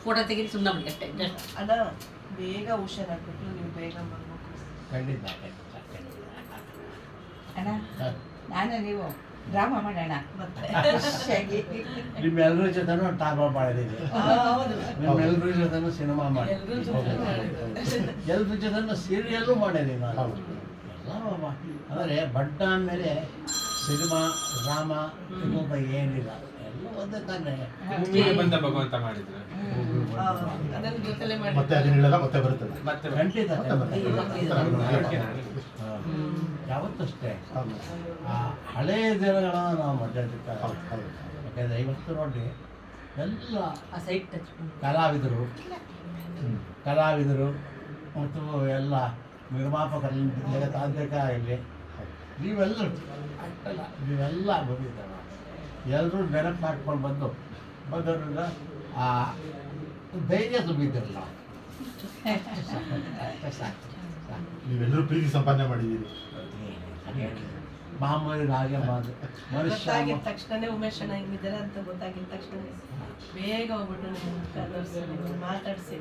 Photo ತೆಗೀರಿ ಸುಮ್ಮನೆ ಬಿಡಿ ಅಷ್ಟೇ. ಅದ ಬೇಗ ಹುಷಾರಾಗ್ಬಿಟ್ಟು ನೀವು ಬೇಗ ಮಾಡ್ಬೇಕು. ಖಂಡಿತ ಅಣ್ಣ ನಾನು ನೀವು ಡ್ರಾಮಾ ಮಾಡೋಣ ಮತ್ತೆ ನಿಮ್ಮೆಲ್ಲರ ಜೊತೆನೂ ಡ್ರಾಮಾ ಮಾಡಿದ್ದೀವಿ, ಹೌದು ನಿಮ್ಮೆಲ್ಲರ ಜೊತೆನೂ ಸಿನಿಮಾ ಮಾಡಿ, ಎಲ್ಲರ ಜೊತೆನೂ ಸೀರಿಯಲ್ಲು ಮಾಡಿದ್ದೀವಿ ನಾನು. ಎಲ್ಲ ಅಂದರೆ ಬಡ್ಡ ಅಂದಮೇಲೆ ಸಿನಿಮಾ ಡ್ರಾಮಾ ಇನ್ನೊಬ್ಬ ಏನಿಲ್ಲ, ಎಲ್ಲ ಒಂದೇ ತಾನೇ. ಭೂಮಿಗೆ ಬಂದ ಭಗವಂತ ಮಾಡಿದ್ರು. ಅದನ್ನ ಜೊತೆಲೆ ಮಾಡಿ ಮತ್ತೆ ಅದನ್ನೆಲ್ಲ ಮತ್ತೆ ಬರ್ತದೆ. ಮತ್ತೆ ಖಂಡಿತ ಅದಕ್ಕೆ ಯಾವತ್ತಷ್ಟೇ ಆ ಹಳೆಯ ದಿನಗಳನ್ನು ನಾವು ಮಜಾಡ್ತಾರೆ. ಹೌದು ಹೌದು ಯಾಕಂದರೆ ಇವತ್ತು ನೋಡಿ ಎಲ್ಲ ಆ ಸೈಡ್ ಟಚ್ ಕಲಾವಿದರು ಮತ್ತು ಎಲ್ಲ ನಿರ್ಮಾಪಕರಲ್ಲಿ ತಾಂತ್ರಿಕ ಆಗಲಿ ನೀವೆಲ್ಲರೂ ಅಷ್ಟಲ್ಲ, ನೀವೆಲ್ಲ ಬಂದಿದ್ದಾರ, ಎಲ್ಲರೂ ನೆನಪು ಮಾಡ್ಕೊಂಡು ಬಂದವ್ರಿಂದ ಆ ಧೈರ್ಯ ತುಂಬಿದ್ದಿರಲ್ಲ. ಸಾಕು ನೀವೆಲ್ಲರೂ ಪ್ರೀತಿ ಸಂಪಾದನೆ ಮಾಡಿದ್ದೀರಿ. ಮಾಮೂಲಿ ಹಾಗೆ ಮಾತು ಮನುಷ್ಯ ಗೊತ್ತಾಗಿದ ತಕ್ಷಣನೇ ಉಮೇಶ್ ಅಣ್ಣ ಹಿಂಗಿದ್ದಾರೆ ಅಂತ ಗೊತ್ತಾಗಿದ ತಕ್ಷಣ ಬೇಗ ಹೋಗ್ಬಿಟ್ಟು ನೀವು ಕರೆಸಿ ಮಾತಾಡಿಸಿ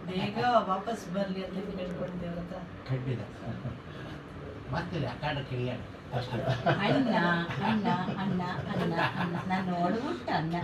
ಬೇಗ ವಾಪಸ್ ಬರಲಿ ಅಂತ ಕೇಳ್ಕೊಂಡಿದ್ದೆ ಅವ್ರ ಹತ್ರ. ಖಂಡಿತ ಮತ್ತೆ ಅಕ್ಕಾಡ ಕಿಳಿಯಾಡ ಅಷ್ಟೇ. ಅಣ್ಣ ಅಣ್ಣ ಅಣ್ಣ ಅಣ್ಣ ಅಣ್ಣ ನಾನು ನೋಡ್ಬಿಟ್ಟು ಅಣ್ಣ